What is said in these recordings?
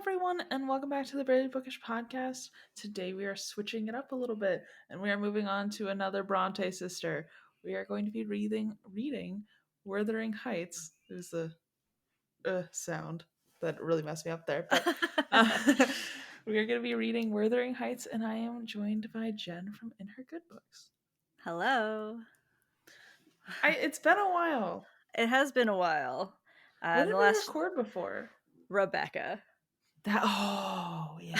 everyone, and welcome back to the Barely Bookish podcast. Today we are switching it up a little bit, and we are moving on to another Bronte sister. We are going to be reading Wuthering Heights. There's the sound that really messed me up there, but uh, we are going to be reading Wuthering Heights, and I am joined by Jen from In Her Good Books. Hello. It's been a while. It has been a while. What did The we last record before? Rebecca. Yeah.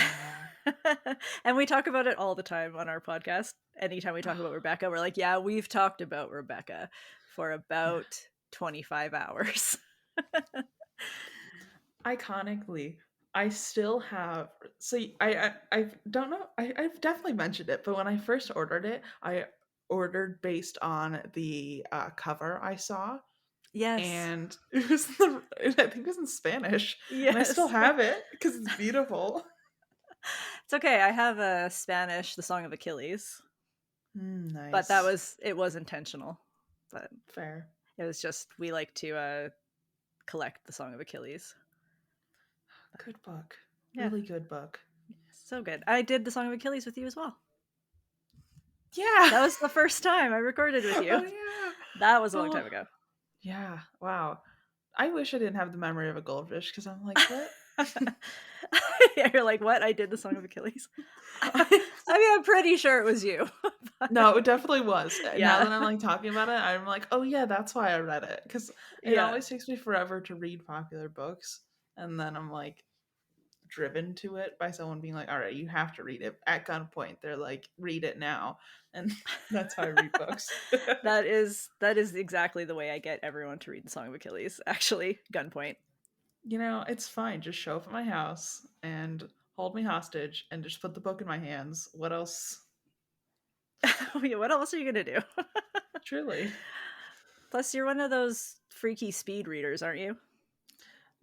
And we talk about it all the time on our podcast. Anytime we talk about Rebecca, we're like, yeah, we've talked about Rebecca for about 25 hours. Iconically, I still have. So I don't know. I've definitely mentioned it, but when I first ordered it, I ordered based on the cover I saw, Yes. and I think it was in Spanish, and I still Yes. have it because it's beautiful. It's okay. I have a Spanish, The Song of Achilles. Nice. But it was intentional. But Fair. it was just, we like to collect The Song of Achilles. Good book. Yeah. Really good book. So good. I did The Song of Achilles with you as well. Yeah. That was the first time I recorded with you. Oh yeah. That was a long time ago. Yeah. Wow. I wish I didn't have the memory of a goldfish because I'm like, what? You're like, what? I did The Song of Achilles. I mean, I'm pretty sure it was you. No, it definitely was. Yeah. Now that I'm like talking about it, I'm like, oh yeah, that's why I read it. Because it always takes me forever to read popular books. And then I'm like driven to it by someone being like, all right, you have to read it at gunpoint. They're like, read it now. And that's how I read books. That is exactly the way I get everyone to read The Song of Achilles, actually, gunpoint. You know, it's fine. Just show up at my house and hold me hostage and just put the book in my hands. What else? What else are you going to do? Truly. Plus, you're one of those freaky speed readers, aren't you?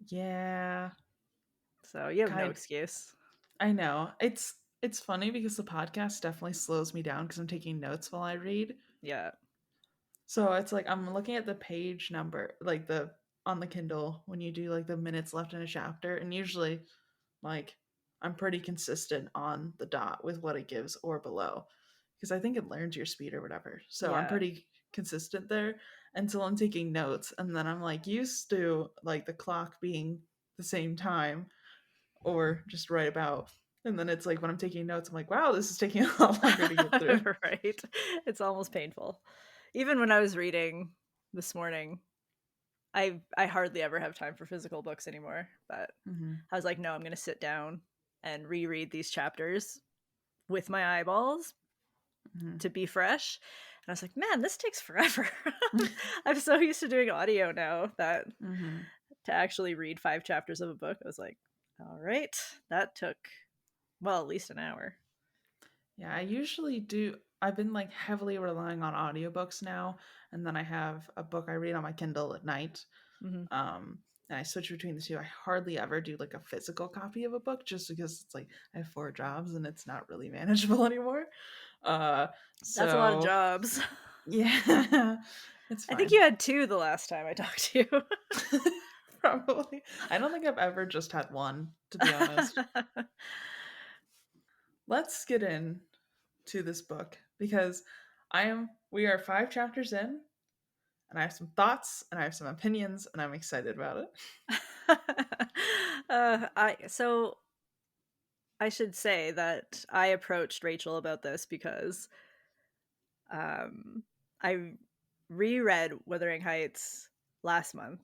Yeah. So you have no excuse. I know. It's funny because the podcast definitely slows me down because I'm taking notes while I read. Yeah. So it's like I'm looking at the page number, like the on the Kindle when you do like the minutes left in a chapter, and usually like I'm pretty consistent on the dot with what it gives or below because I think it learns your speed or whatever. So I'm pretty consistent there until I'm taking notes, and then I'm like used to like the clock being the same time or just right about. And then it's like when I'm taking notes, I'm like, wow, this is taking a lot longer to get through. Right. It's almost painful. Even when I was reading this morning, I hardly ever have time for physical books anymore. But I was like, no, I'm going to sit down and reread these chapters with my eyeballs to be fresh. And I was like, man, this takes forever. I'm so used to doing audio now that to actually read 5 chapters of a book, I was like, all right, that took, well, at least an hour. Yeah, I usually do. I've been like heavily relying on audiobooks now, and then I have a book I read on my Kindle at night. And I switch between the two. I hardly ever do like a physical copy of a book just because it's like I have 4 jobs and it's not really manageable anymore. That's a lot of jobs. Yeah. It's fine. I think you had 2 the last time I talked to you. Probably. I don't think I've ever just had 1, to be honest. Let's get in to this book because we are 5 chapters in, and I have some thoughts and I have some opinions, and I'm excited about it. So I should say that I approached Rachel about this because I reread Wuthering Heights last month,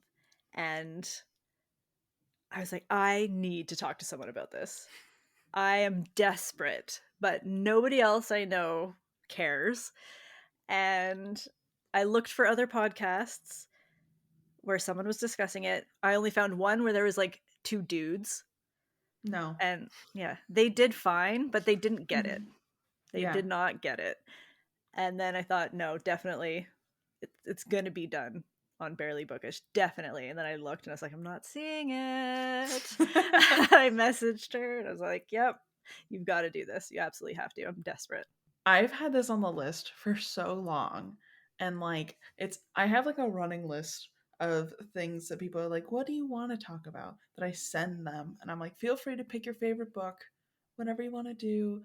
and I was like, I need to talk to someone about this. I am desperate, but nobody else I know cares. And I looked for other podcasts where someone was discussing it. I only found one where there was like 2 dudes. No. And yeah, they did fine, but they didn't get it. They did not get it. And then I thought, no, definitely it's going to be done on Barely Bookish. Definitely. And then I looked and I was like, I'm not seeing it. I messaged her and I was like, yep, you've got to do this. You absolutely have to. I'm desperate. I've had this on the list for so long. And like I have like a running list of things that people are like, what do you want to talk about? That I send them. And I'm like, feel free to pick your favorite book, whatever you want to do,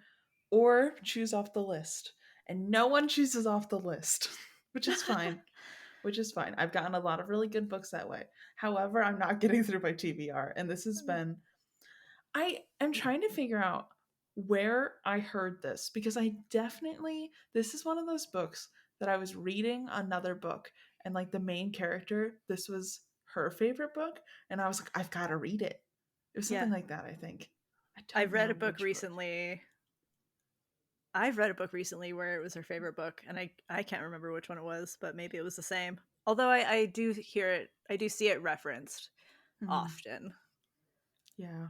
or choose off the list. And no one chooses off the list, which is fine. Which is fine. I've gotten a lot of really good books that way. However, I'm not getting through my TBR. And this has been, I am trying to figure out where I heard this because this is one of those books that I was reading another book and like the main character, this was her favorite book. And I was like, I've got to read it. It was something Yeah. like that, I think. I I've don't read know a book which book. recently. I've read a book recently where it was her favorite book, and I can't remember which one it was, but maybe it was the same. Although I do hear it, I do see it referenced often. Yeah.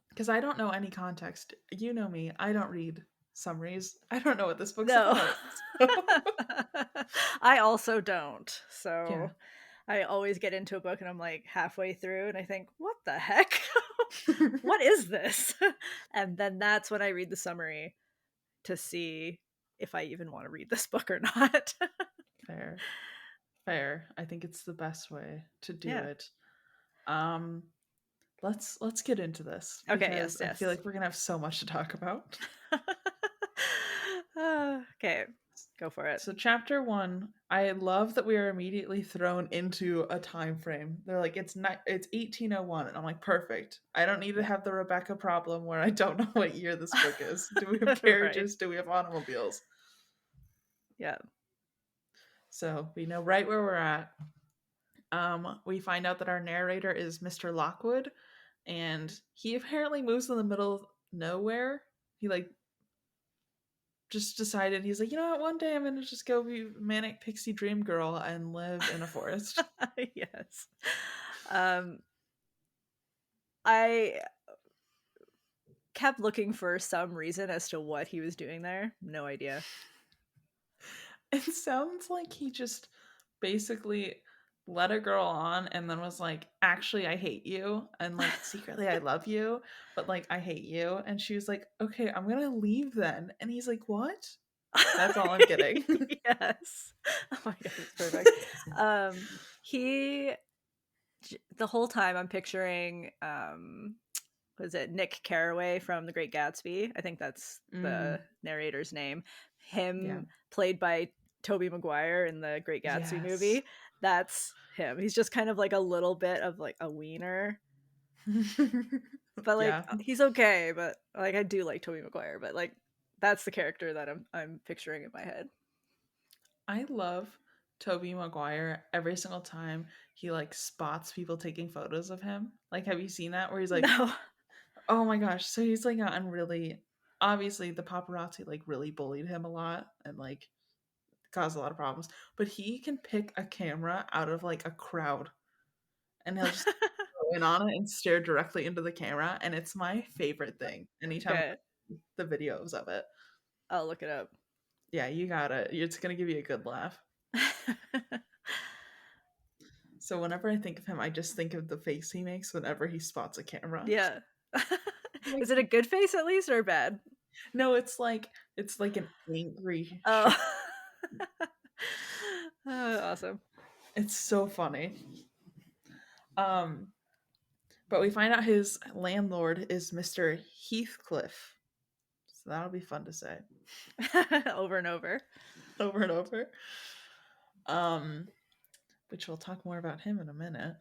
Because I don't know any context. You know me, I don't read summaries. I don't know what this book's No. about. So. I also don't. Yeah. So I always get into a book and I'm like halfway through and I think, what the heck? What is this? And then that's when I read the summary to see if I even want to read this book or not. Fair. Fair. I think it's the best way to do Yeah. it. Um let's get into this Okay, yes, because I feel yes. like we're going to have so much to talk about. Okay, go for it. So chapter 1, I love that we are immediately thrown into a time frame. They're like it's 1801 and I'm like perfect. I don't need to Yeah. have the Rebecca problem where I don't know what year this book is. Do we have Right. carriages? Do we have automobiles? Yeah. So we know right where we're at. We find out that our narrator is Mr. Lockwood, and he apparently moves in the middle of nowhere. He like just decided he's like, you know what, one day I'm gonna just go be manic pixie dream girl and live in a forest. Yes. I kept looking for some reason as to what he was doing there. No idea. It sounds like he just basically let a girl on and then was like, actually I hate you, and like secretly I love you, but like I hate you. And she was like, okay, I'm gonna leave then. And he's like, what? That's all I'm getting. Yes. Oh my god, it's perfect. He the whole time I'm picturing was it Nick Carraway from The Great Gatsby? I think that's the narrator's name. Yeah. Him played by Tobey Maguire in the Great Gatsby Yes. movie. That's him. He's just kind of like a little bit of like a wiener. But like Yeah. he's okay, but like I do like Tobey Maguire, but like that's the character that I'm picturing in my head. I love Toby Maguire every single time he like spots people taking photos of him. Like, have you seen that where he's like, No. oh my gosh. So he's like gotten really, obviously the paparazzi like really bullied him a lot and like caused a lot of problems. But he can pick a camera out of like a crowd and he'll just go in on it and stare directly into the camera. And it's my favorite thing anytime Okay. I see the videos of it. I'll look it up. Yeah, you got it. It's going to give you a good laugh. So whenever I think of him, I just think of the face he makes whenever he spots a camera. Yeah. Like, Is it a good face at least or bad? no, it's like an angry Oh. shock. Awesome. It's so funny. Um, but we find out his landlord is Mr. Heathcliff. So that'll be fun to say. Over and over. Over and over. Um, which we'll talk more about him in a minute.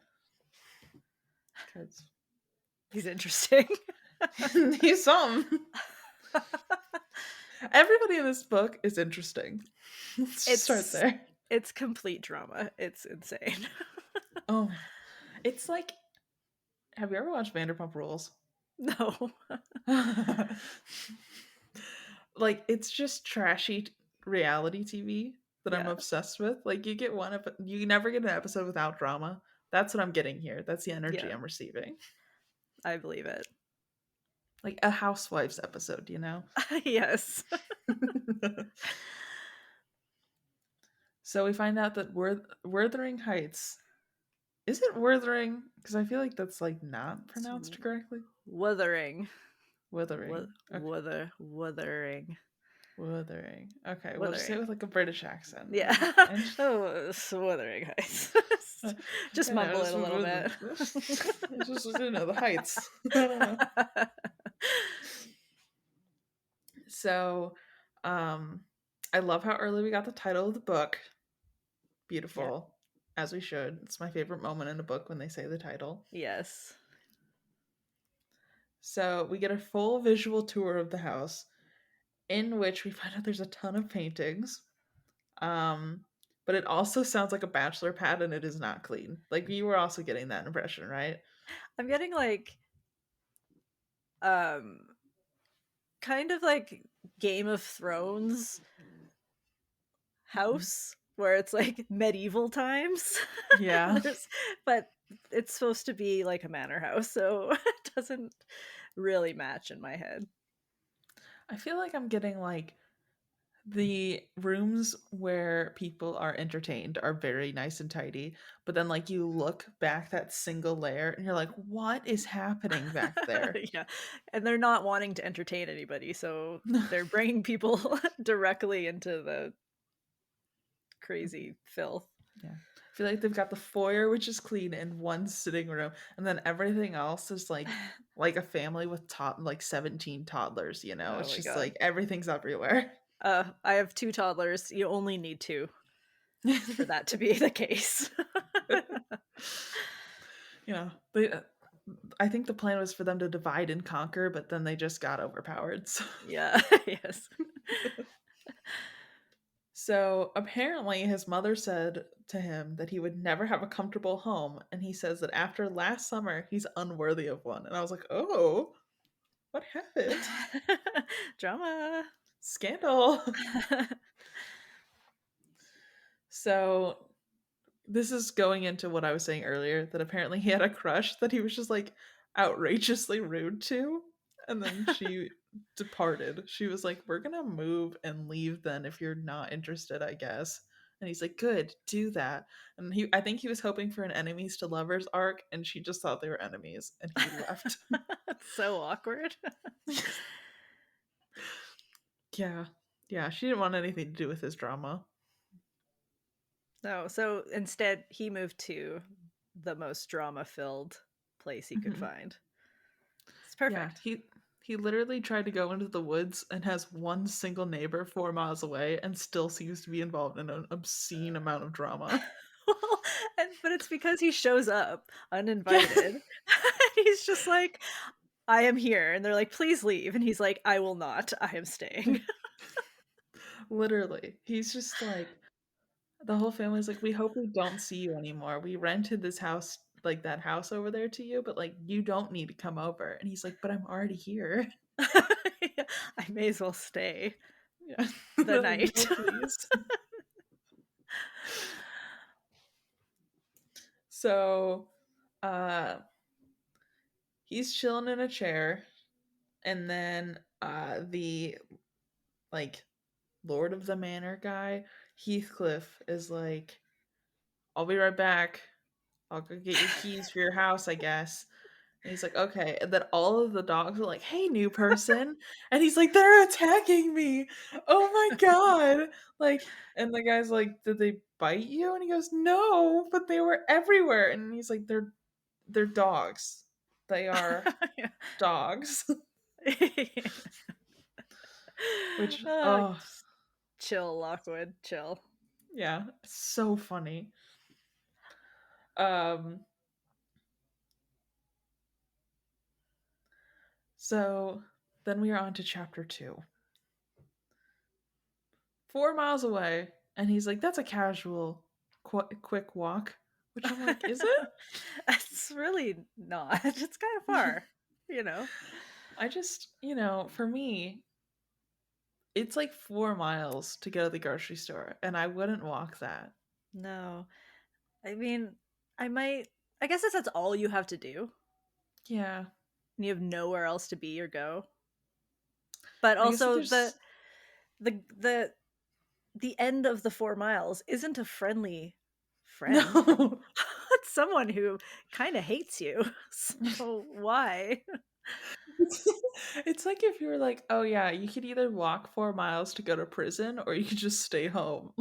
Because he's interesting. he's something. Everybody in this book is interesting. Let's just start there. It's complete drama. It's insane. Oh, it's like, have you ever watched Vanderpump Rules? No. Like, it's just trashy reality TV that I'm Yeah, obsessed with. Like, you get you never get an episode without drama. That's what I'm getting here. That's the energy yeah, I'm receiving. I believe it. Like a Housewives episode, you know? Yes. So we find out that Wuthering Heights. Is it Wuthering? Because I feel like that's like not pronounced correctly. Wuthering. Wuthering. Okay. Wuthering. Wuthering. Okay, we'll just say it Wuthering. with like a British accent. Yeah. And Oh, it's Wuthering Heights. Just yeah, mumble it a little bit. it's just the heights. I don't know. So, um, I love how early we got the title of the book. Yeah. Beautiful, as we should. It's my favorite moment in a book when they say the title. Yes. So we get a full visual tour of the house, in which we find out there's a ton of paintings. Um, but it also sounds like a bachelor pad, and it is not clean. Like you were also getting that impression, right? I'm getting like um kind of like Game of Thrones house where it's like medieval times. Yeah. But it's supposed to be like a manor house, so it doesn't really match in my head. I feel like I'm getting like the rooms where people are entertained are very nice and tidy, but then like you look back that single layer and you're like, what is happening back there? Yeah. And they're not wanting to entertain anybody, so they're bringing people directly into the crazy filth. Yeah. I feel like they've got the foyer, which is clean, and one sitting room, and then everything else is like a family with 17 toddlers, you know? Oh It's my just god. like everything's everywhere. I have 2 toddlers. You only need 2 for that to be the case. You know, I think the plan was for them to divide and conquer, but then they just got overpowered. So, Yeah, yes. so apparently, his mother said to him that he would never have a comfortable home, and he says that after last summer, he's unworthy of one. And I was like, oh, what happened? Drama. Scandal. So this is going into what I was saying earlier that apparently he had a crush that he was just like outrageously rude to. And then she departed. She was like, we're going to move and leave then if you're not interested, I guess. And he's like, good, do that. And I think he was hoping for an enemies to lovers arc, and she just thought they were enemies, and he left. It's so awkward. Yeah. Yeah, she didn't want anything to do with his drama. No, so instead he moved to the most drama-filled place he could Mhm. find. It's Yeah, perfect. he literally tried to go into the woods and has one single neighbor 4 miles away and still seems to be involved in an obscene amount of drama. Well, but it's because he shows up Yeah. uninvited. He's just like, I am here. And they're like, please leave. And he's like, I will not. I am staying. Literally. He's just like the whole family's like, we hope we don't see you anymore. We rented this house, like that house over there to you, but like you don't need to come over. And he's like, but I'm already here. I may as well stay Yeah. the They're like, night. no, please. So he's chilling in a chair, and then the like Lord of the Manor guy, Heathcliff, is like, I'll be right back. I'll go get your keys for your house, I guess. And he's like, okay. And then all of the dogs are like, hey, new person. And he's like, they're attacking me. Oh my God. Like, and the guy's like, did they bite you? And he goes, no, but they were everywhere. And he's like, they're dogs. They are dogs. Which, oh, Just chill, Lockwood. Chill. yeah, it's so funny. Um, so then we are on to chapter 2. 4 miles away, and he's like, "That's a casual, quick walk." Which I'm like, "Is it?" It's really not. It's kind of far, you know? I just, for me, it's like 4 miles to go to the grocery store, and I wouldn't walk that. No. I mean, I guess that's all you have to do. Yeah, And you have nowhere else to be or go. But I guess if also there's the the the end of the 4 miles isn't a friendly friend. no, It's someone who kind of hates you. So why? It's like if you were like, "Oh, yeah, you could either walk 4 miles to go to prison, or you could just stay home."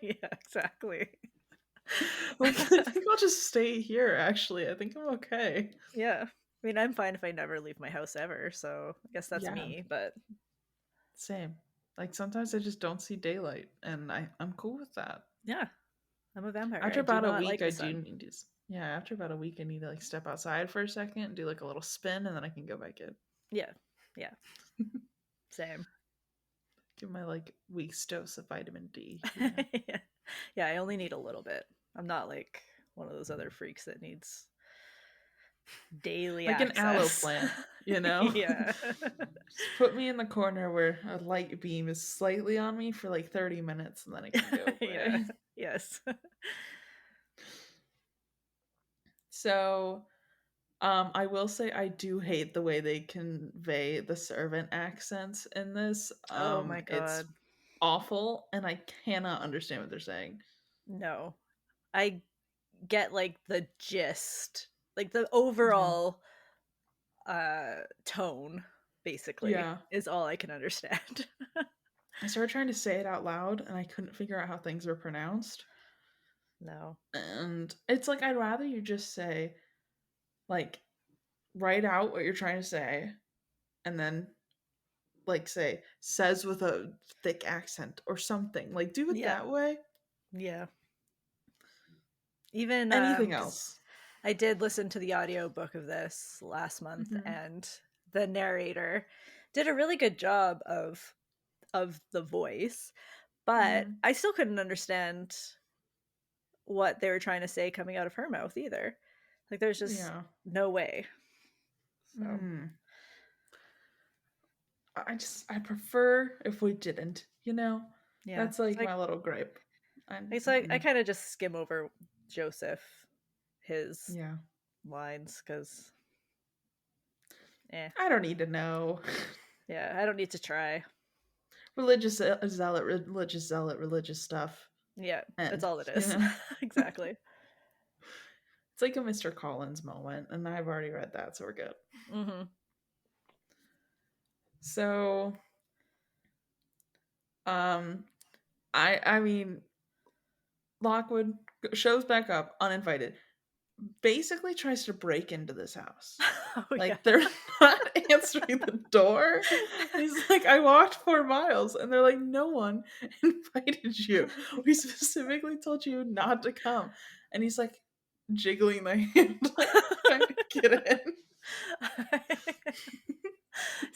Yeah, exactly. Like, I think I'll just stay here, actually. I think I'm okay. Yeah. I mean, I'm fine if I never leave my house ever, so I guess that's Yeah, me, but same. Like, sometimes I just don't see daylight, and I'm cool with that. yeah, I'm a vampire. After I do about a not week, like I the do sun. need to yeah, after about a week, I need to, like, step outside for a second, do, like, a little spin, and then I can go back in. Yeah. Yeah. Same. Give my, like, week's dose of vitamin D, you know? Yeah. Yeah, I only need a little bit. I'm not like one of those other freaks that needs daily Like an aloe access. plant, you know? Yeah. Just put me in the corner where a light beam is slightly on me for, like, 30 minutes, and then it can go Yeah. away. Yes. So, I will say I do hate the way they convey the servant accents in this. Oh my It's god. awful, and I cannot understand what they're saying. No. I get like the gist, like the Yeah. overall tone basically Yeah. is all I can understand. I started trying to say it out loud, and I couldn't figure out how things were pronounced. No. And it's like I'd rather you just say, like, write out what you're trying to say, and then like say says with a thick accent or something. Like do it Yeah. that way. Yeah. Even Anything cuz else. I did listen to the audiobook of this last month, Mm-hmm. and the narrator did a really good job of the voice, but Mm-hmm. I still couldn't understand what they were trying to say coming out of her mouth either. Like there's just Yeah. no way. So, Mm. I prefer if we didn't, you know? yeah. That's like my little gripe. I'm It's like I kind of just skim over Joseph, his yeah. lines, cuz eh. I don't need to know. Yeah, I don't need to try. Religious zealot, religious zealot, religious stuff. Yeah, that's And all it you is. know, Exactly. it's like a Mr. Collins moment, and I've already read that, so we're good. Mhm. So, um, I mean, Lockwood shows back up uninvited. Basically tries to break into this house. Oh yeah. Like they're not answering the door. He's like, I walked 4 miles, and they're like, no one invited you. We specifically told you not to come. And he's like jiggling the handle, trying to get in.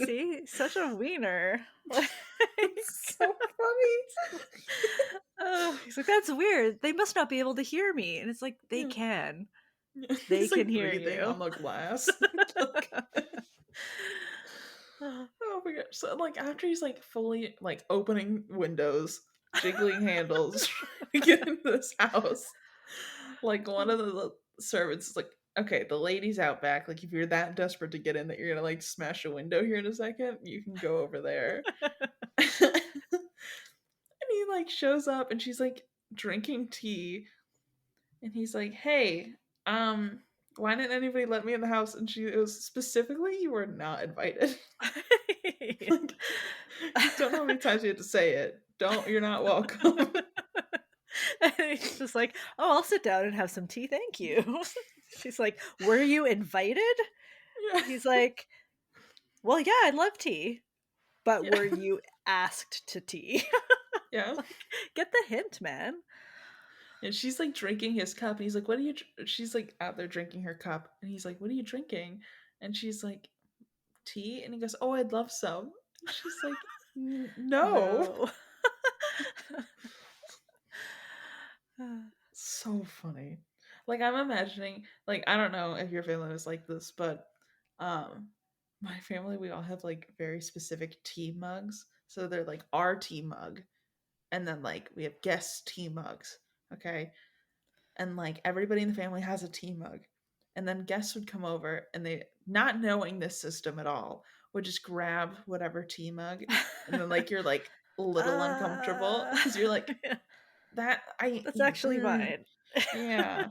See, such a wiener. Like, It's so funny. oh, he's like, that's weird. They must not be able to hear me. And it's like, they Yeah. can. Yeah. They He's can like hear breathing you. on the glass. Like, oh my gosh. So like after he's like fully like opening windows, jiggling handles, trying to get into this house, like one of the servants is like, okay, the lady's out back. Like if you're that desperate to get in that you're gonna like smash a window here in a second, you can go over there. And he like shows up and she's like drinking tea and he's like, hey, um, why didn't anybody let me in the house? And she goes, specifically, you were not invited. Like, don't know how many times you had to say it. You're not welcome. And he's just like, oh, I'll sit down and have some tea. Thank you. She's like, were you invited? Yeah. He's like, well, yeah, I love tea. But Yeah. were you asked to tea? Yeah. Like, get the hint, man. And she's like drinking his cup. And he's like, what are you? She's like out there drinking her cup. And he's like, what are you drinking? And she's like, tea. And he goes, oh, I'd love some. And she's like, no. No. So funny. Like I'm imagining, like I don't know if your family was like this, but um my family we all have like very specific tea mugs. So they're like our tea mug and then like we have guest tea mugs, okay? And like everybody in the family has a tea mug. And then guests would come over and they not knowing this system at all would just grab whatever tea mug and then like you're like a little uncomfortable because you're like Yeah, that I that's actually mm, mine. yeah.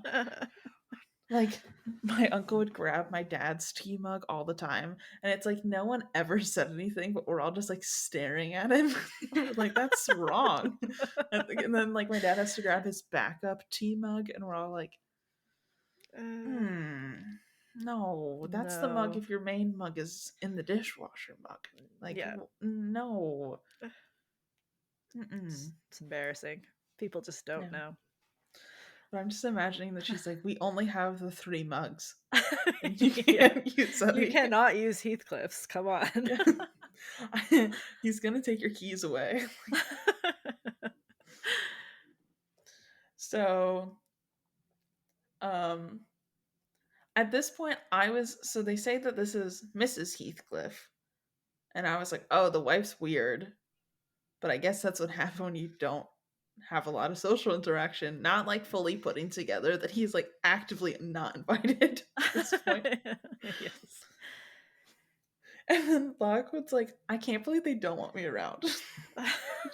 Like, my uncle would grab my dad's tea mug all the time, and it's like no one ever said anything, but we're all just like staring at him. We're like, that's wrong. And then like my dad has to grab his backup tea mug, and we're all like, no, that's the mug No. if your main mug is in the dishwasher mug. Like, Yeah. no. It's embarrassing. People just don't Yeah. know. But I'm just imagining that she's like, we only have the 3 mugs. And you Yeah. can't use any. You cannot use Heathcliff's. Come on. Yeah. He's gonna take your keys away. So, at this point, so they say that this is Mrs. Heathcliff, and I was like, oh, the wife's weird, but I guess that's what happens when you don't have a lot of social interaction. Not like fully putting together that he's like actively not invited at this point. Yes. And then Lockwood's like, I can't believe they don't want me around. It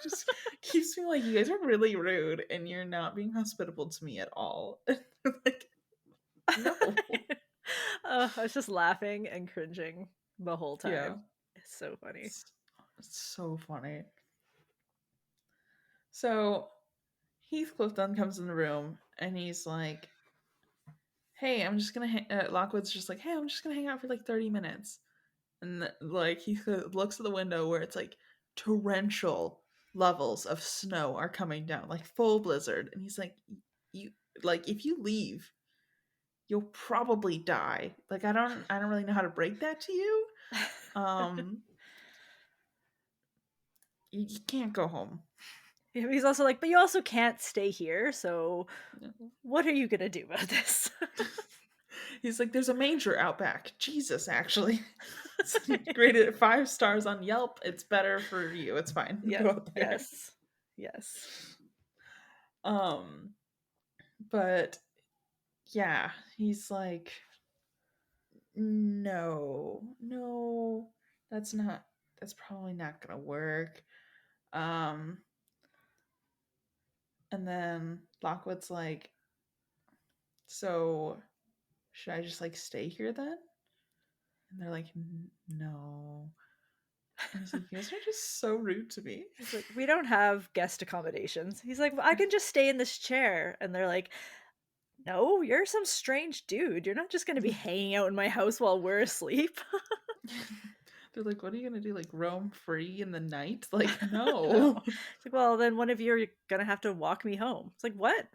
just keeps me like, you guys are really rude and you're not being hospitable to me at all. Like, no. I was just laughing and cringing the whole time. Yeah. It's so funny. It's so funny. So Heathcliff then comes in the room and he's like, hey, I'm just gonna Lockwood's just like, hey, I'm just gonna hang out for like 30 minutes. And like he looks at the window where it's like torrential levels of snow are coming down, like full blizzard, and he's like, you like, if you leave, you'll probably die. Like, I don't really know how to break that to you. You can't go home. He's also like, but you also can't stay here, so what are you gonna do about this? He's like, there's a manger out back. Jesus, actually. It's graded at 5 stars on Yelp. It's better for you. It's fine. Yeah. Go out there. Yes. But yeah, he's like, no, that's probably not gonna work. And then Lockwood's like, so should I just like stay here then? And they're like, no. And he's like, you guys are just so rude to me. He's like, we don't have guest accommodations. He's like, well, I can just stay in this chair. And they're like, no, you're some strange dude. You're not just going to be hanging out in my house while we're asleep. They're like, what are you going to do? Like, roam free in the night? Like, no. No. It's like, well, then one of you are going to have to walk me home. It's like, what?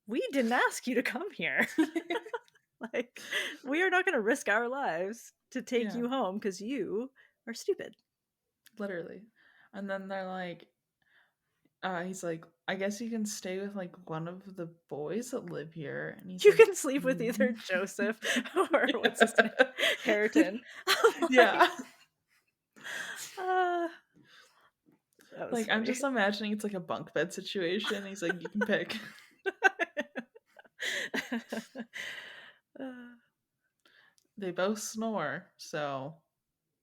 We didn't ask you to come here. Like, we are not going to risk our lives to take you home because you are stupid. Literally. And then they're like, he's like, I guess you can stay with like one of the boys that live here. And he's you like, can sleep with either Joseph or what's his name? Hareton. Yeah. Like, I'm just imagining it's like a bunk bed situation. He's like, you can pick. They both snore, so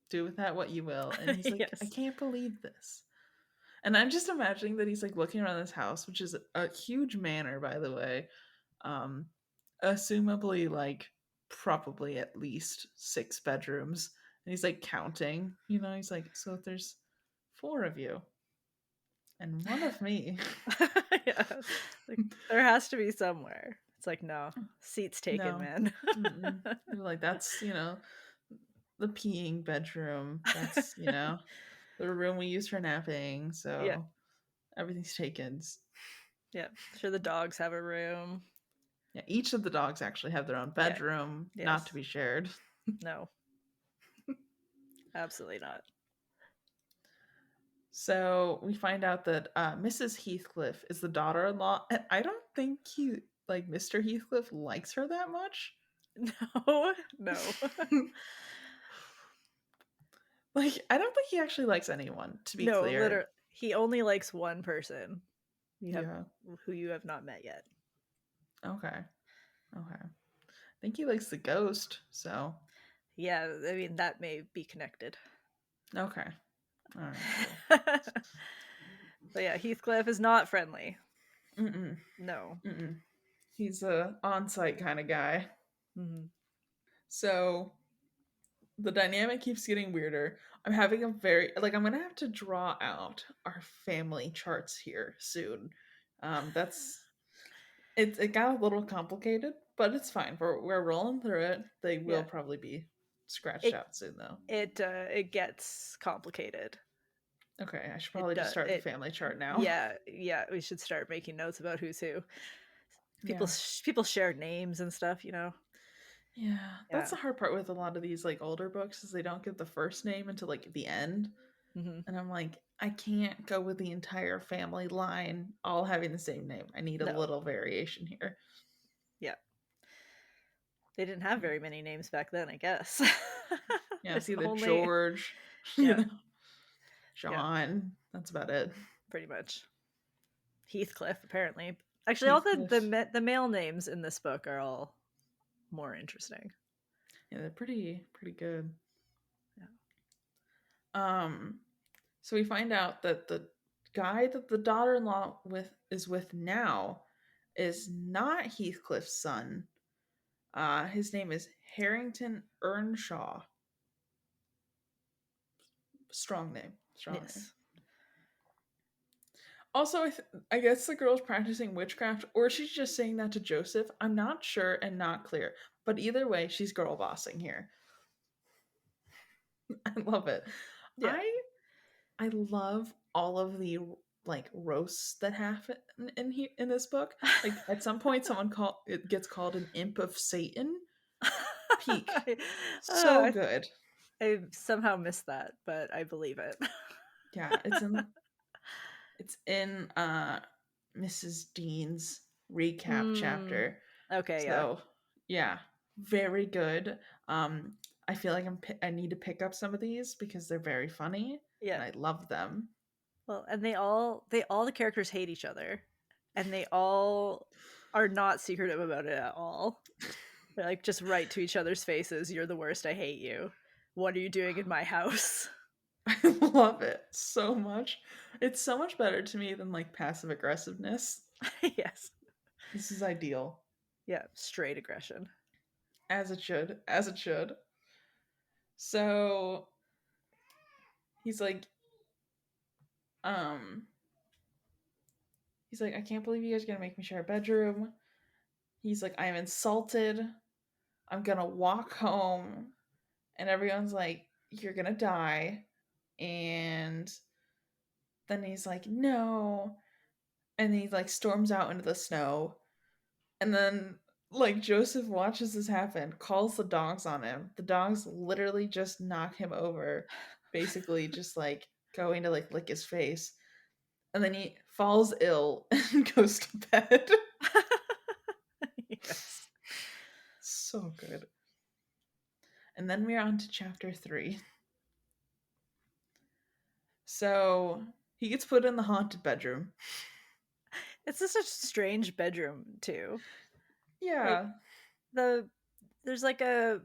do with that what you will. And he's like, yes. I can't believe this. And I'm just imagining that he's like looking around this house, which is a huge manor, by the way. Assumably like probably at least 6 bedrooms. And he's like counting, he's like, so if there's 4 of you and 1 of me. Yeah. Like, there has to be somewhere. It's like, no, seats taken, man. Like, that's, the peeing bedroom. That's, the room we use for napping. So everything's taken. Yeah. Sure, the dogs have a room. Yeah, each of the dogs actually have their own bedroom, not to be shared. No. Absolutely not. So we find out that Mrs. Heathcliff is the daughter-in-law, and I don't think Mr. Heathcliff likes her that much. No. Like, I don't think he actually likes anyone, to be clear. Literally, he only likes one person. Who you have not met yet. Okay. I think he likes the ghost, so. Yeah, I mean, that may be connected. Okay. All right. Cool. But yeah, Heathcliff is not friendly. Mm-mm. No. Mm-mm. He's a on-site kind of guy. Mm-hmm. So the dynamic keeps getting weirder. I'm having a I'm gonna have to draw out our family charts here soon. That's it got a little complicated, but it's fine. We're rolling through it. They will Yeah. probably be scratched It out soon though. it gets complicated. Okay, I should It probably just does. start the family chart now. Yeah. We should start making notes about who's who. Yeah. People share names and stuff. Yeah, that's Yeah. the hard part with a lot of these like older books is they don't give the first name until like the end. Mm-hmm. And I'm like, I can't go with the entire family line all having the same name. I need a No. little variation here. Yeah. They didn't have very many names back then, I guess. Yeah, it's There's either only George, yeah, yeah, John. That's about it. pretty much. Heathcliff, apparently. Actually, all Heathcliff. the male names in this book are all more interesting. Yeah, they're pretty good. Yeah. So we find out that the guy that the daughter-in-law is with now is not Heathcliff's son. His name is Harrington Earnshaw. Strong name. Strong name. Yes. Also, I guess the girl's practicing witchcraft, or she's just saying that to Joseph. I'm not sure and not clear. But either way, she's girl bossing here. I love it. Yeah. I love all of the like roasts that happen in this book. Like at some point, it gets called an imp of Satan. Peak, so I, good. I somehow missed that, but I believe it. Yeah, it's in Mrs. Dean's recap chapter. Okay, yeah. So yeah, very good. I feel like I need to pick up some of these because they're very funny Yeah. and I love them. Well, and they all the characters hate each other, and they all are not secretive about it at all. They're like just right to each other's faces. You're the worst. I hate you. What are you doing in my house? I love it so much. It's so much better to me than like passive aggressiveness. Yes. This is ideal. Yeah, straight aggression. As it should. As it should. So he's like, um, he's like, I can't believe you guys are gonna make me share a bedroom. He's like, I am insulted. I'm gonna walk home. And everyone's like, you're gonna die. And then he's like, no. And he like storms out into the snow. And then like Joseph watches this happen, calls the dogs on him. The dogs literally just knock him over, basically just like going to like lick his face. And then he falls ill and goes to bed. Yes. So good. And then we're on to chapter 3. So he gets put in the haunted bedroom. It's just a strange bedroom too. Yeah. Like there's like a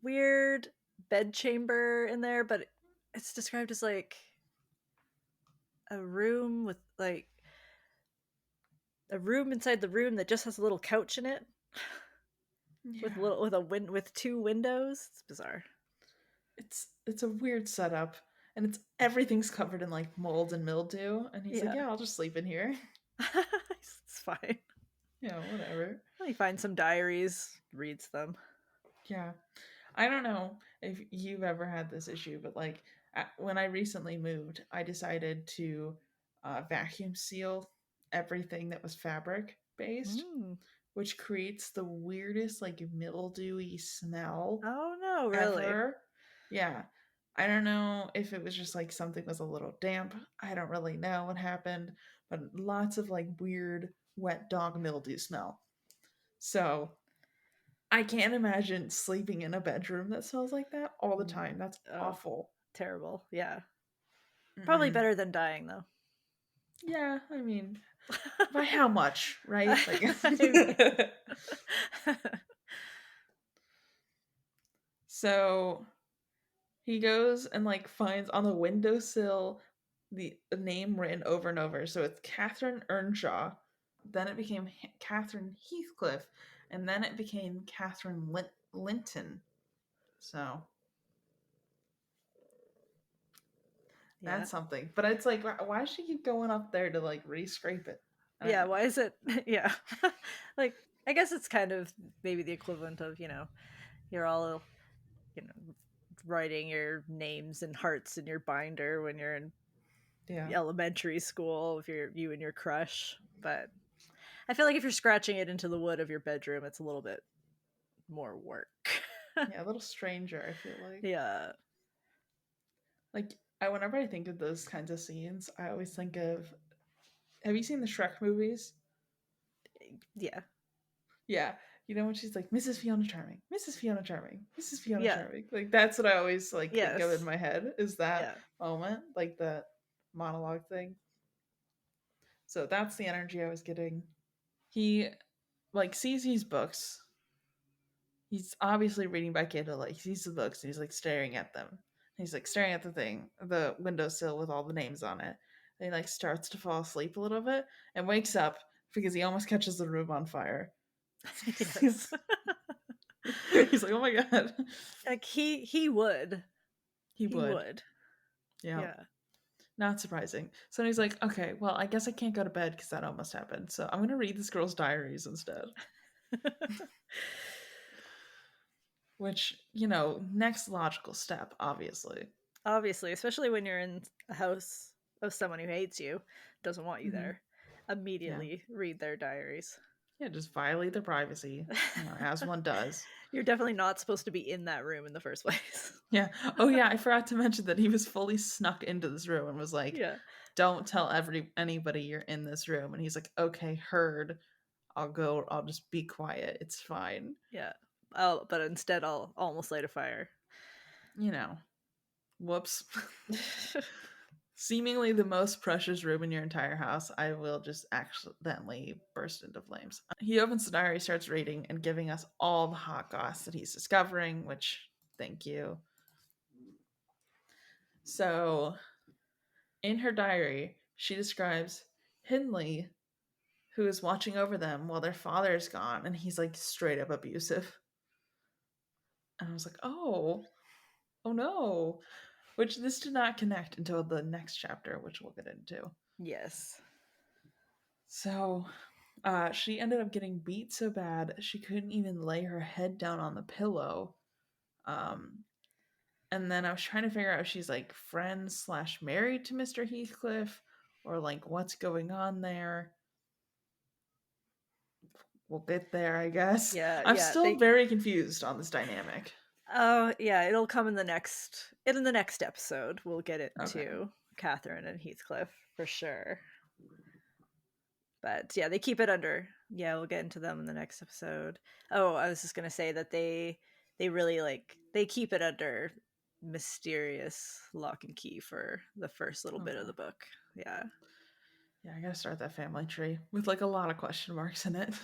weird bed chamber in there, but it's described as like a room with like a room inside the room that just has a little couch in it Yeah. with two windows. It's bizarre. It's a weird setup, and everything's covered in like mold and mildew. And he's like, Yeah. "Yeah, I'll just sleep in here." It's fine. Yeah, whatever. He finds some diaries, reads them. Yeah, I don't know if you've ever had this issue, but like when I recently moved, I decided to vacuum seal everything that was fabric based, which creates the weirdest like mildewy smell Oh no, really? ever. Yeah. I don't know if it was just like something was a little damp. I don't really know what happened, but lots of like weird wet dog mildew smell. So I can't imagine sleeping in a bedroom that smells like that all the time. That's Oh, awful. terrible. Yeah. Probably Mm-mm. better than dying though. Yeah, I mean, by how much, right? Like, so he goes and like finds on the windowsill the name written over and over. So it's Catherine Earnshaw. then it became Catherine Heathcliff, and then it became Catherine Linton. So Yeah. that's something. But it's like, why does she keep going up there to like re-scrape it? I don't Yeah, know. why is it? Yeah. Like, I guess it's kind of maybe the equivalent of, you're all, you know, writing your names and hearts in your binder when you're in Yeah. elementary school, if you and your crush. But I feel like if you're scratching it into the wood of your bedroom, it's a little bit more work. Yeah, a little stranger, I feel like. Yeah. Like, whenever I think of those kinds of scenes, I always think of, have you seen the Shrek movies? Yeah. Yeah. You know when she's like, Mrs. Fiona Charming, Mrs. Fiona Charming, Mrs. Fiona Yeah. Charming. Like that's what I always like think of in Yes. my head, is that Yeah. moment, like the monologue thing. So that's the energy I was getting. He like sees these books. He's obviously reading by candlelight. He sees the books and he's like staring at them. He's like staring at the thing, the windowsill with all the names on it. And he like starts to fall asleep a little bit and wakes up because he almost catches the room on fire. Yes. He's like, oh my god. Like he would. He He would. would. Yeah. Yeah. Not surprising. So he's like, okay, well, I guess I can't go to bed because that almost happened. So I'm going to read this girl's diaries instead. Which, next logical step, obviously. Obviously, especially when you're in a house of someone who hates you, doesn't want you Mm-hmm. there. Yeah. Immediately read their diaries. Yeah, just violate their privacy, as one does. You're definitely not supposed to be in that room in the first place. Yeah. Oh, yeah, I forgot to mention that he was fully snuck into this room and was like, Yeah. don't tell anybody you're in this room. And he's like, okay, heard. I'll just be quiet. It's fine. Yeah. But instead I'll almost light a fire. Whoops. Seemingly the most precious room in your entire house, I will just accidentally burst into flames. He opens the diary, starts reading, and giving us all the hot goss that he's discovering, which, thank you. So, in her diary, she describes Hindley, who is watching over them while their father is gone, and he's like straight up abusive. And I was like, oh no. Which this did not connect until the next chapter, which we'll get into. Yes. So she ended up getting beat so bad she couldn't even lay her head down on the pillow. And then I was trying to figure out if she's like friends / married to Mr. Heathcliff, or like what's going on there. We'll get there, I guess. Yeah, I'm yeah. still very confused on this dynamic. Oh, yeah, it'll come in the next episode. We'll get into Okay. Catherine and Heathcliff for sure. But yeah, they keep it under. Yeah, we'll get into them in the next episode. Oh, I was just gonna say that they really they keep it under mysterious lock and key for the first little bit of the book. Yeah. Yeah, I gotta start that family tree with like a lot of question marks in it.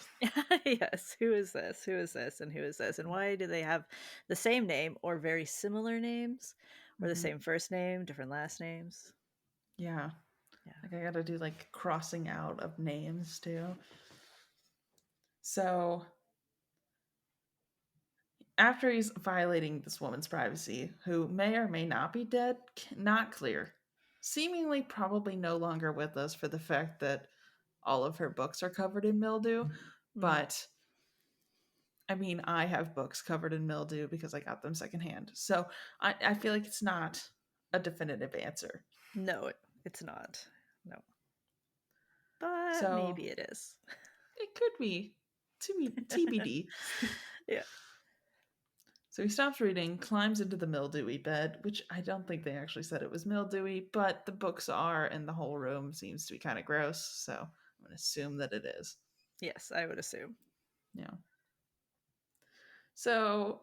Yes. Who is this? Who is this? And who is this? And why do they have the same name or very similar names? Or the same first name, different last names? Yeah. Yeah. Like I gotta do like crossing out of names too. So after he's violating this woman's privacy, who may or may not be dead, not clear, seemingly probably no longer with us for the fact that all of her books are covered in mildew. But I mean, I have books covered in mildew because I got them secondhand. So I feel like it's not a definitive answer. No, it's not. No. But So maybe it is. it could be TBD. Yeah. So he stops reading, climbs into the mildewy bed, which I don't think they actually said it was mildewy, but the books are, and the whole room seems to be kind of gross. So I'm going to assume that it is. Yes, I would assume. Yeah. So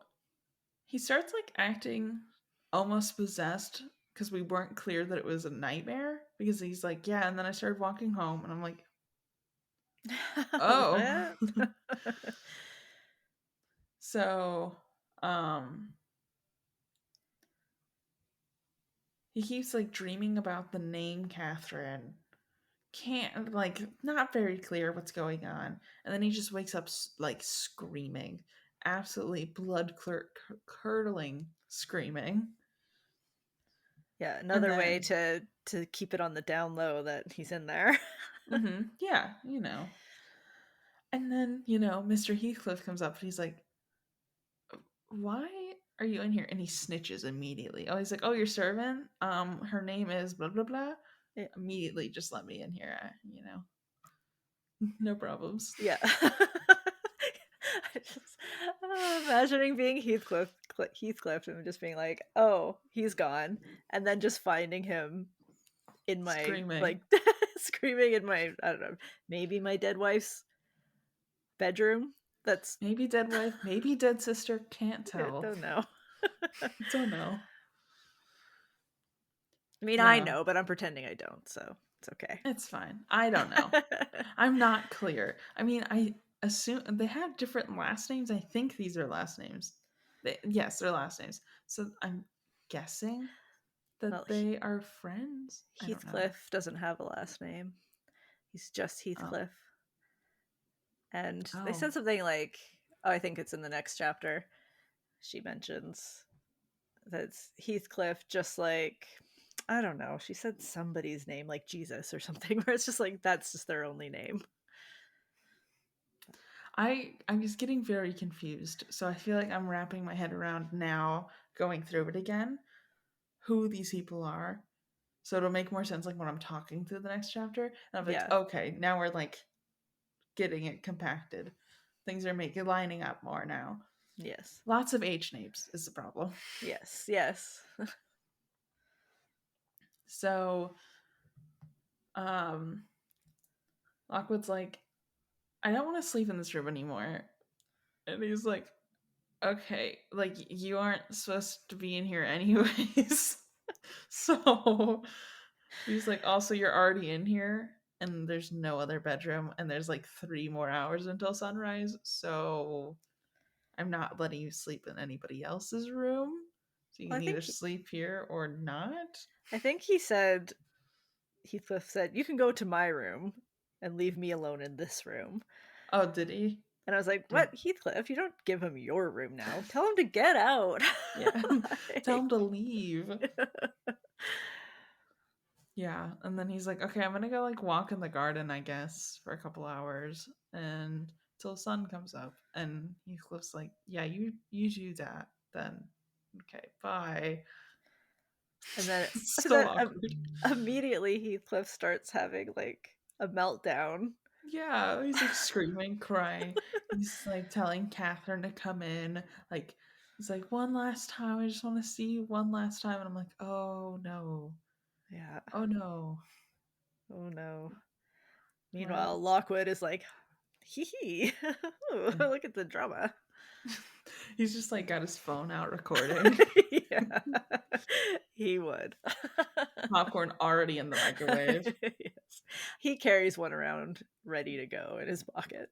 he starts like acting almost possessed because we weren't clear that it was a nightmare, because he's like, yeah, and then I started walking home and I'm like, oh. So he keeps like dreaming about the name Catherine, can't, like, not very clear what's going on. And then he just wakes up, like, screaming. Absolutely blood curdling screaming. Yeah, And another way then, to keep it on the down low that he's in there. yeah, you know. And then, you know, Mr. Heathcliff comes up and he's like, why are you in here? And he snitches immediately. Oh, he's like, oh, your servant? Her name is blah, blah, blah. Yeah. Immediately, just let me in here, you know. No problems. Yeah. I just, imagining being Heathcliff and just being like, oh, he's gone. And then just finding him in my, Screaming. like, screaming in my, I don't know, maybe my dead wife's bedroom. That's, Maybe dead wife, maybe dead sister, can't I tell. don't know. Don't know. I mean, I Yeah, know, but I'm pretending I don't, so it's okay. it's fine. I don't know. I'm not clear. I mean, I assume they have different last names. I think these are last names. Yes, they're last names. So I'm guessing Well, that they are friends. I don't know. Heathcliff doesn't have a last name. He's just Oh. Heathcliff. And they Oh. said something like, oh, I think it's in the next chapter. She mentions that it's Heathcliff, just like, I don't know. She said somebody's name, like Jesus or something, where it's just like, that's just their only name. I'm just getting very confused. So I feel like I'm wrapping my head around now, going through it again, who these people are. So it'll make more sense like when I'm talking through the next chapter. And I'm like, Yeah. okay, now we're like getting it compacted. Things are making lining up more now. Yes. Lots of H names is the problem. Yes. Yes. So um Lockwood's like, I don't want to sleep in this room anymore. And he's like, okay, like you aren't supposed to be in here anyways. So he's like, also, you're already in here, and there's no other bedroom, and there's like 3 more hours until sunrise. So I'm not letting you sleep in anybody else's room. So you Well, can either sleep here or not. I think he said, Heathcliff said, you can go to my room and leave me alone in this room. Oh, did he? And I was like, Did what, Heathcliff? You don't give him your room now. Tell him to get out. yeah? Tell Like, him to leave. Yeah, and then he's like, okay, I'm gonna go like walk in the garden, I guess, for a couple hours, and till sun comes up. And Heathcliff's like, yeah, you do that then. Okay, bye. and then, So awkward. immediately Heathcliff starts having like a meltdown. Yeah, he's like screaming, crying. He's like telling Catherine to come in. Like, he's like, one last time, I just want to see you one last time. And I'm like, oh no. Yeah. Oh no. Oh no. Meanwhile, Right. Lockwood is like, hee hee. Look at the drama. He's just like got his phone out recording. Yeah. He would. Popcorn already in the microwave. Yes. He carries one around ready to go in his pocket.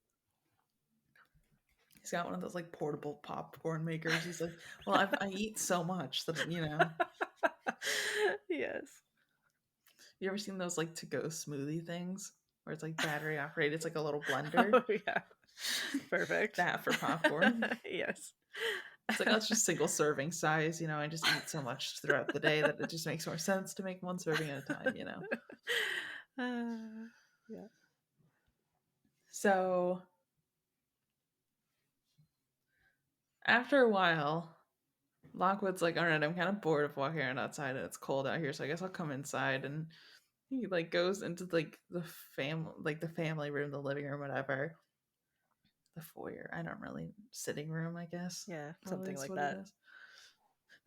He's got one of those like portable popcorn makers. He's like, well, I eat so much that, you know. Yes. You ever seen those like to go smoothie things where it's like battery operated? It's like a little blender. Oh, yeah. Perfect. That for popcorn. Yes. It's like, oh, it's just single serving size. You know, I just eat so much throughout the day that it just makes more sense to make one serving at a time, you know. Yeah. So after a while, Lockwood's like, all right, I'm kind of bored of walking around outside and it's cold out here, so I guess I'll come inside. And he like goes into like the family room, the living room, whatever. The foyer. I don't really sitting room, I guess. Yeah, Probably something is like what it that. is.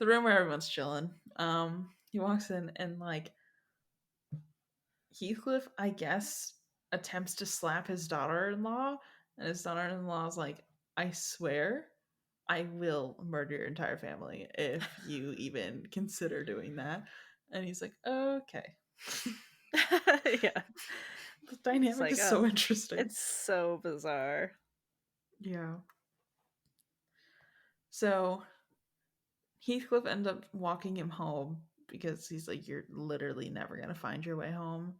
The room where everyone's chilling. He walks in and like Heathcliff, I guess, attempts to slap his daughter-in-law, and his daughter-in-law is like, I swear I will murder your entire family if you even consider doing that. And he's like, okay. Yeah. The It's dynamic like, is oh, so interesting. it's so bizarre. Yeah. So Heathcliff ended up walking him home because he's like, you're literally never going to find your way home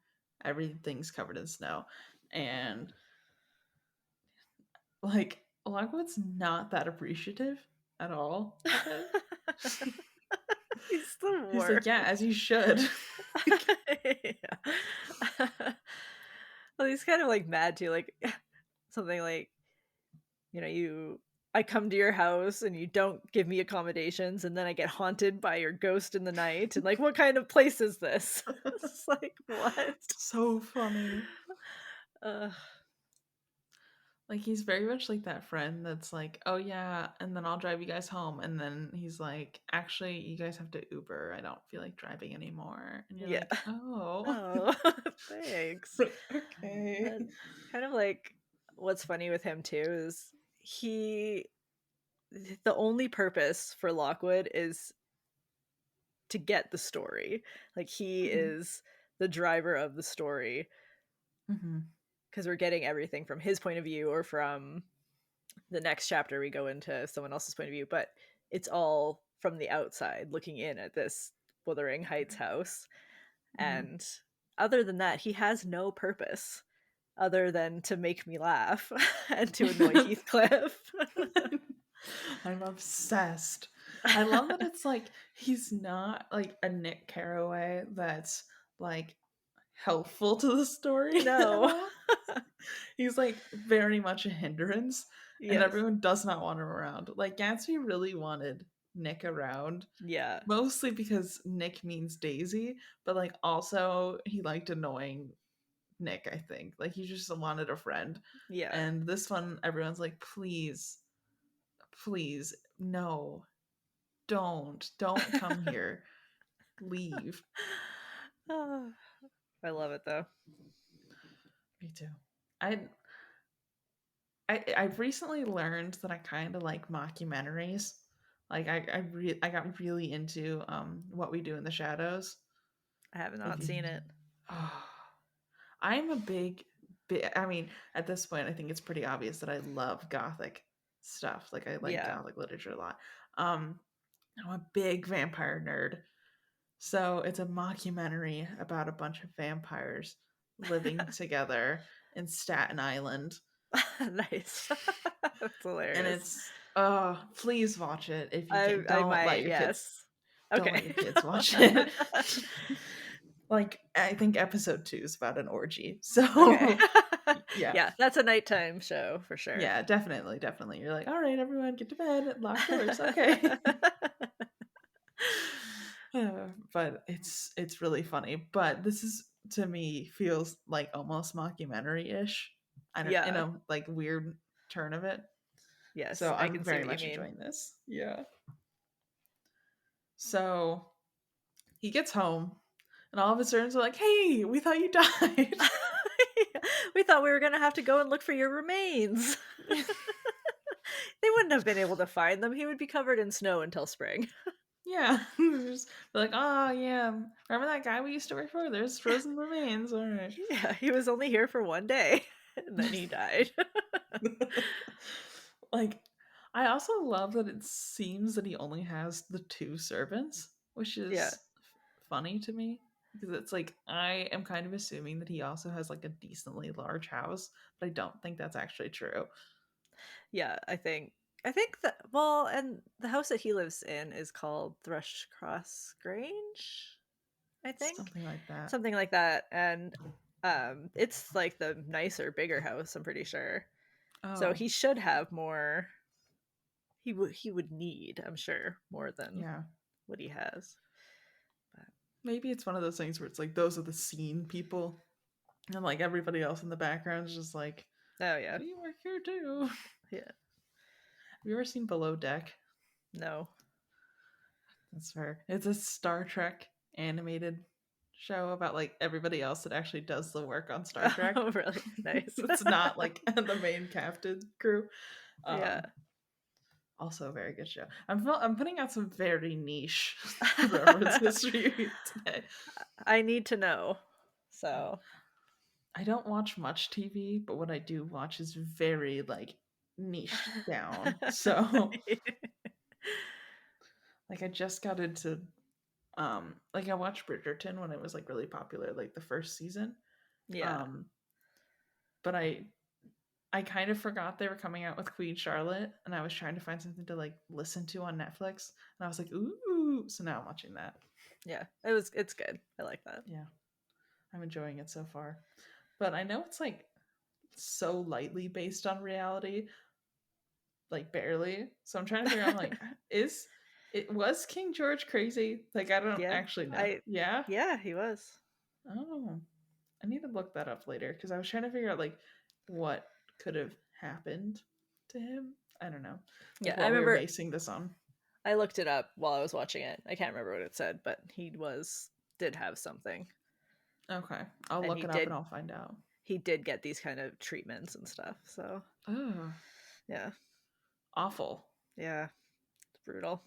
everything's covered in snow. And like Lockwood's not that appreciative at all of it. He's the He's worst. like, yeah, as you should. Well, he's kind of like mad too, like something like, I come to your house and you don't give me accommodations, and then I get haunted by your ghost in the night, and like, what kind of place is this? It's like, what? So funny. uh, Like he's very much like that friend that's like, oh yeah, and then I'll drive you guys home, and then he's like, actually, you guys have to Uber. I don't feel like driving anymore. And you're yeah. like, oh, Oh, thanks. okay. And kind of like what's funny with him too is the only purpose for Lockwood is to get the story. Like he is the driver of the story, because we're getting everything from his point of view, or from the next chapter we go into someone else's point of view, but it's all from the outside looking in at this Wuthering Heights house. And other than that, he has no purpose other than to make me laugh and to annoy Heathcliff. I'm obsessed. I love that it's like he's not like a Nick Carraway that's like helpful to the story at No. all. He's like very much a hindrance, and Yes. everyone does not want him around. Like Gatsby really wanted Nick around, Yeah. mostly because Nick means Daisy, but like also he liked annoying Nick, I think. Like he just wanted a friend. Yeah. And this one, everyone's like, please, please, no, don't come here. Leave. Oh, I love it though. Me too. I I've recently learned that I kind of like mockumentaries. Like I got really into What We Do in the Shadows. I have If not you, seen it. oh, I'm a big. I mean, at this point, I think it's pretty obvious that I love gothic stuff. Like I like Yeah. gothic literature a lot. I'm a big vampire nerd. So it's a mockumentary about a bunch of vampires living together in Staten Island. Nice. That's And hilarious. it's please watch it if you can. I might, yes. Don't let Okay. your kids watch it. Like I think episode 2 is about an orgy. Okay. So yeah. Yeah, that's a nighttime show for sure. Yeah, definitely, definitely. You're like, all right, everyone, get to bed, lock doors, okay. But it's really funny. But this is to me feels like almost mockumentary-ish. I don't, in Yeah. a like weird turn of it. Yes, So I I'm can see very what you much mean. enjoying this. Yeah. So he gets home, and all of his servants are like, "Hey, we thought you died." We thought we were going to have to go and look for your remains. They wouldn't have been able to find them. He would be covered in snow until spring. Yeah. Just like, oh yeah, remember that guy we used to work for? There's frozen remains. All right. Yeah, he was only here for one day, and then he died. Like, I also love that it seems that he only has the 2 servants, which Yeah. is funny to me because it's like I am kind of assuming that he also has like a decently large house, but I don't think that's actually true. Yeah, I think that, well, and the house that he lives in is called Thrushcross Grange, I think. Something like that. Something like that. And it's like the nicer, bigger house, I'm pretty sure. So Oh, he should have more. He would need, I'm sure, more than yeah. what he has. But Maybe it's one of those things where it's like those are the scene people, and like everybody else in the background is just like, oh yeah. we work here too. Yeah. Have you ever seen Below Deck? No. That's fair. It's a Star Trek animated show about like everybody else that actually does the work on Star Trek. Oh, really? Nice. It's not like the main captain crew. Yeah. Also a very good show. I'm putting out some very niche references for you today. I need to know. So I don't watch much TV, but what I do watch is very like niche down. So like I just got into like I watched Bridgerton when it was like really popular, like the first season. Yeah. But I kind of forgot they were coming out with Queen Charlotte, and I was trying to find something to like listen to on Netflix, and I was like, ooh, so now I'm watching that. Yeah, it's good. I like that. Yeah, I'm enjoying it so far. But I know it's like so lightly based on reality, like barely. So I'm trying to figure out like, was King George crazy? Like I don't Yeah. actually know. Yeah. Yeah, he was. Oh, I need to look that up later because I was trying to figure out like what could have happened to him. I don't know, Yeah, like I what we were remember basing this on. I looked it up while I was watching it. I can't remember what it said, but did have something. Okay, I'll And look it up and I'll find out. he did get these kind of treatments and stuff. So, Oh, yeah. awful. Yeah. It's brutal.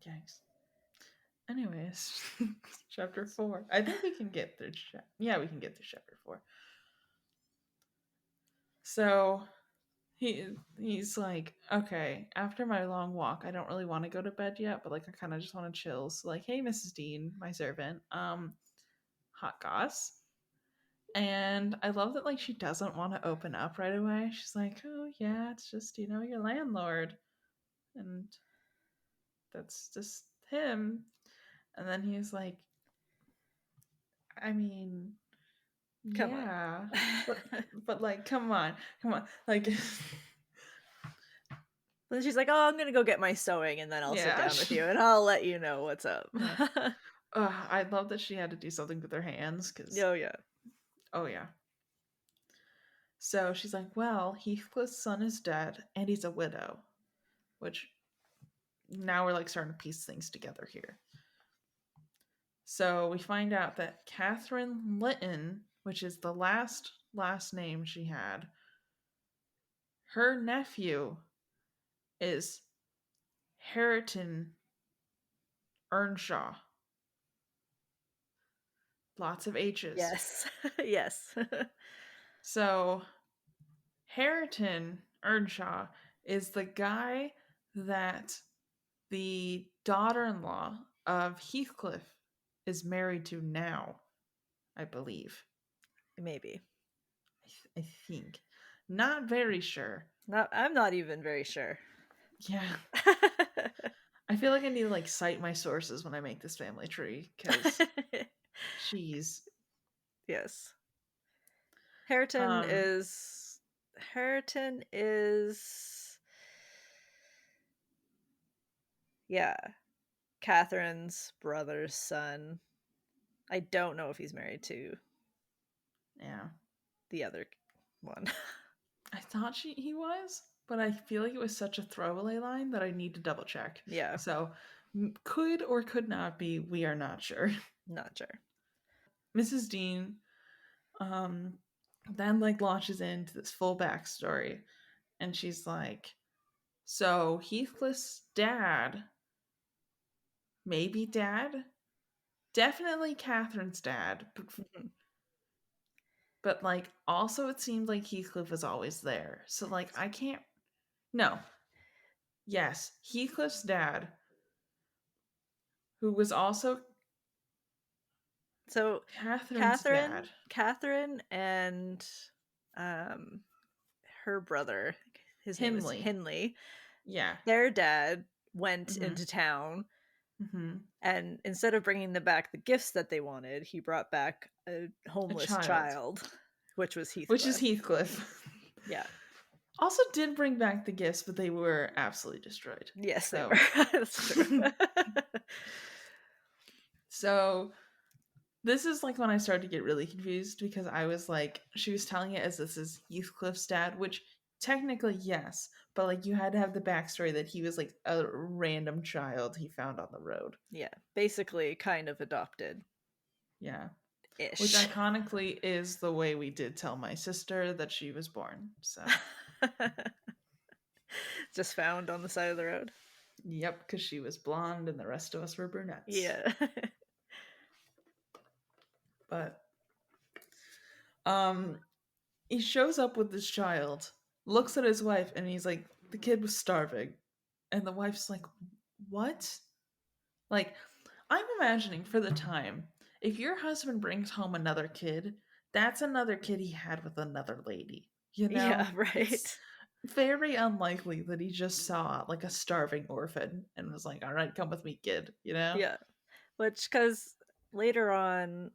Yikes. Anyways, chapter 4. I think we can get through. Yeah, we can get through chapter 4. So he's like, okay, after my long walk, I don't really want to go to bed yet, but like I kind of just want to chill. So like, hey, Mrs. Dean, my servant, hot goss. And I love that like she doesn't want to open up right away. She's like, oh yeah, it's just your landlord, and that's just him. And then he's like, I mean, Come on. yeah, but like, come on, like, Then she's like, "Oh, I'm gonna go get my sewing, and then I'll sit yeah, down with you, and I'll let you know what's up." yeah. I love that she had to do something with her hands because, Oh yeah. oh yeah. So she's like, well, Heathcliff's son is dead, and he's a widow, which now we're like starting to piece things together here. So we find out that Catherine Lytton, which is the last name she had, her nephew is Hareton Earnshaw. Lots of H's. Yes. Yes. So Hareton Earnshaw is the guy that the daughter-in-law of Heathcliff is married to now, I believe. Maybe. I think. Not very sure. I'm not even very sure. Yeah. I feel like I need to like cite my sources when I make this family tree because she's Yes. Hareton is yeah, Catherine's brother's son. I don't know if he's married to the other one. I thought he was, but I feel like it was such a throwaway line that I need to double check. Yeah. So could or could not be, we are not sure. Not sure. Mrs. Dean then like launches into this full backstory, and she's like, so Heathcliff's dad, maybe dad, definitely Catherine's dad, but like also it seemed like Heathcliff was always there. So like I can't. No. Yes, Heathcliff's dad, who was also So Catherine's dad. Catherine and her brother, his name is Hindley. Yeah. Their dad went into town, and instead of bringing them back the gifts that they wanted, he brought back a homeless child, which was Heathcliff. Which is Heathcliff. Yeah. Also did bring back the gifts, but they were absolutely destroyed. Yes, so. They were. That's true. So this is like when I started to get really confused because I was like, she was telling it as this is Heathcliff's dad, which technically yes, but like you had to have the backstory that he was like a random child he found on the road. Yeah, basically kind of adopted. Yeah. Ish. Which iconically is the way we did tell my sister that she was born. So just found on the side of the road. Yep, because she was blonde and the rest of us were brunettes. Yeah. But he shows up with this child, looks at his wife, and he's like, the kid was starving. And the wife's like, what? Like, I'm imagining for the time, if your husband brings home another kid, that's another kid he had with another lady. You Yeah, know? It's right. very unlikely that he just saw like a starving orphan and was like, all right, come with me, kid, you know? Yeah. Which, because later on,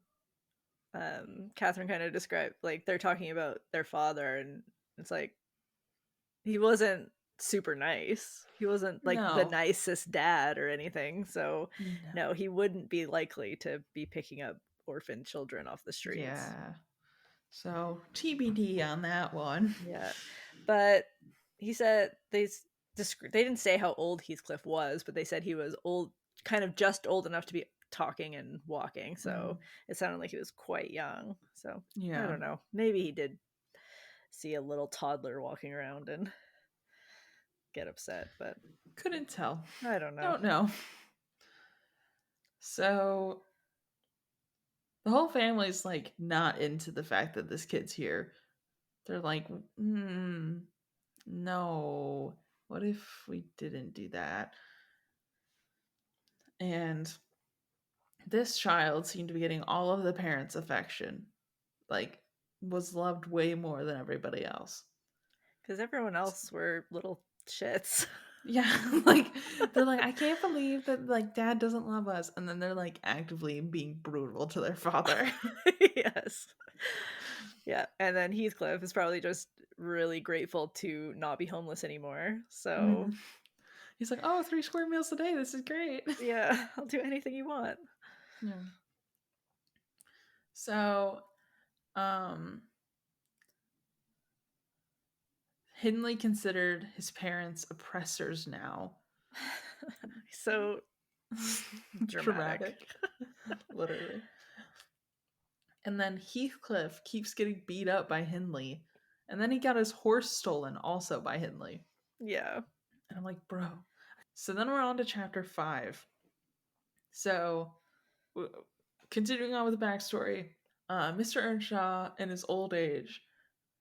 Catherine kind of described, like, they're talking about their father, and it's like, he wasn't super nice. He wasn't like the No. nicest dad or anything. So, No. no, he wouldn't be likely to be picking up orphan children off the streets. Yeah. So TBD on that one. Yeah. But he said they didn't say how old Heathcliff was, but they said he was old, kind of just old enough to be talking and walking. So it sounded like he was quite young. So I Yeah. don't know. Maybe he did see a little toddler walking around and get upset, but Couldn't tell. I don't know. Don't know. So the whole family's like not into the fact that this kid's here. They're like, no. What if we didn't do that? And this child seemed to be getting all of the parents' affection. Like, was loved way more than everybody else. Because everyone else were little shits. Yeah, like they're like, I can't believe that like dad doesn't love us, and then they're like actively being brutal to their father. Yes. Yeah, and then Heathcliff is probably just really grateful to not be homeless anymore. So, He's like, oh, 3 square meals a day. This is great. yeah, I'll do anything you want. Yeah. So, um, Hindley considered his parents oppressors now. So dramatic. Dramatic. Literally. And then Heathcliff keeps getting beat up by Hindley. And then he got his horse stolen also by Hindley. Yeah. And I'm like, bro. So then we're on to chapter 5. So, continuing on with the backstory, Mr. Earnshaw in his old age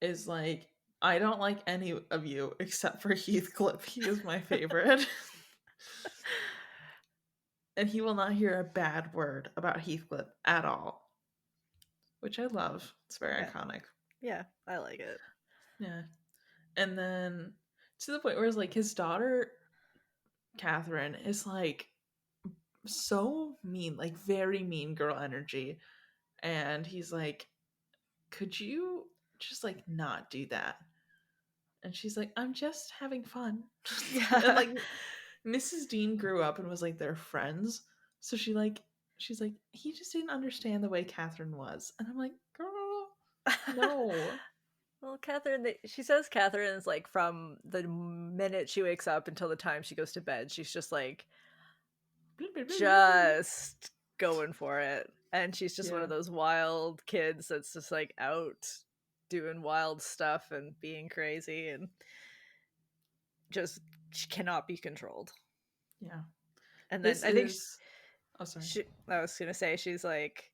is like, I don't like any of you except for Heathcliff. He is my favorite. And he will not hear a bad word about Heathcliff at all, which I love. It's very Yeah. iconic. Yeah, I like it. Yeah. And then to the point where it's like his daughter, Catherine, is like so mean, like very mean girl energy. And he's like, could you just like not do that? And she's like, I'm just having fun. And Yeah. like Mrs. Dean grew up and was like their friends. So she's like, he just didn't understand the way Catherine was. And I'm like, girl, no. Well, Catherine, she says Catherine is like from the minute she wakes up until the time she goes to bed, she's just like just going for it. And she's just one Yeah. of those wild kids that's just like out doing wild stuff and being crazy and just she cannot be controlled. Yeah. And then This I think is oh sorry. I was gonna say she's like,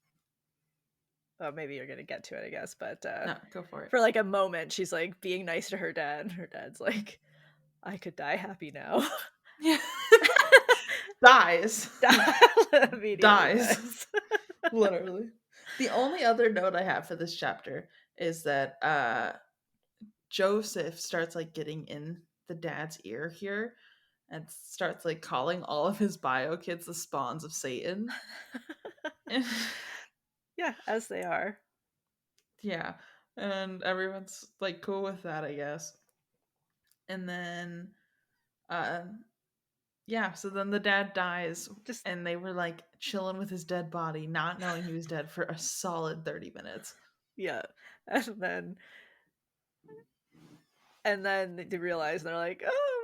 oh, maybe you're gonna get to it, I guess, but No, go for it. for like a moment, she's like being nice to her dad, and her dad's like, I could die happy now. Yeah. Dies. Immediately Dies. dies. Literally. The only other note I have for this chapter is that Joseph starts like getting in the dad's ear here and starts like calling all of his bio kids the spawns of Satan. Yeah, as they are. Yeah. And everyone's like cool with that, I guess. And then uh yeah, so then the dad dies Just and they were like chilling with his dead body, not knowing he was dead for a solid 30 minutes. yeah. And then they realize, and they're like, oh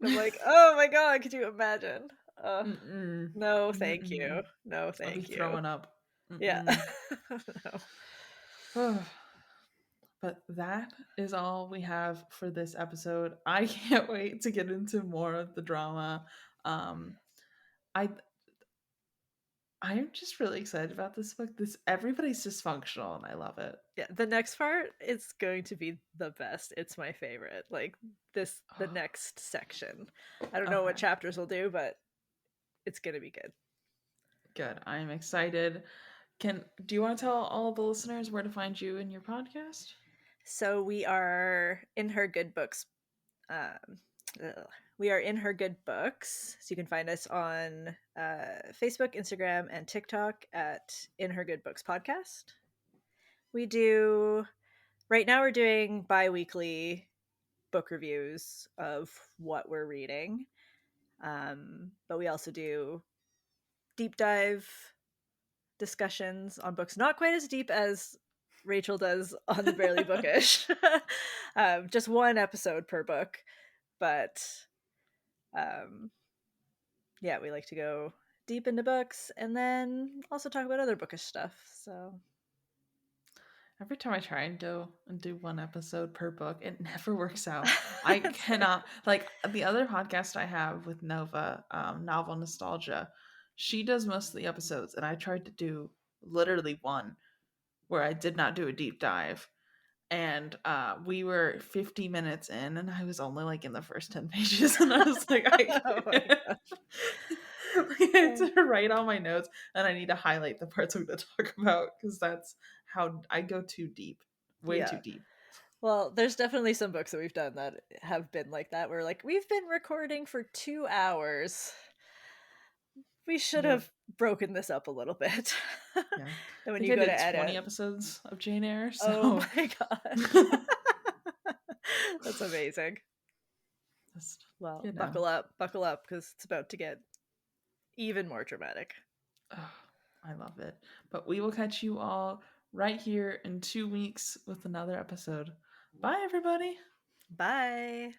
my god. I'm like, oh my god, could you imagine? Mm-mm. No, thank Mm-mm. you. No, I'll be thank you. throwing up. Yeah. Mm-mm. No. But that is all we have for this episode. I can't wait to get into more of the drama. Um, I I'm just really excited about this book. This everybody's dysfunctional and I love it. Yeah, the next part is going to be the best. It's my favorite. Like the next section. I don't know what Okay. chapters will do, but it's gonna be good. Good. I'm excited. Do you want to tell all of the listeners where to find you in your podcast? So we are in her good books. Um, we are in her good books. So you can find us on Facebook, Instagram, and TikTok at In Her Good Books Podcast. We do right now. We're doing bi-weekly book reviews of what we're reading, but we also do deep dive discussions on books. Not quite as deep as Rachel does on the Barely Bookish. Just one episode per book, but yeah, we like to go deep into books and then also talk about other bookish stuff. So every time I try and do one episode per book, it never works out. I cannot, like the other podcast I have with Nova, Novel Nostalgia, she does most of the episodes, and I tried to do literally one where I did not do a deep dive. And we were 50 minutes in, and I was only like in the first 10 pages, and I was like, oh my gosh. I had to write all my notes, and I need to highlight the parts I'm going to talk about because that's how I go too deep, way too deep. Well, there's definitely some books that we've done that have been like that, where like we've been recording for 2 hours. We should have broken this up a little bit. Yeah. And when I think you I go did to edit 20 episodes of Jane Eyre. So. Oh my gosh. That's amazing. Well, buckle up, because it's about to get even more dramatic. Oh, I love it. But we will catch you all right here in 2 weeks with another episode. Bye, everybody. Bye.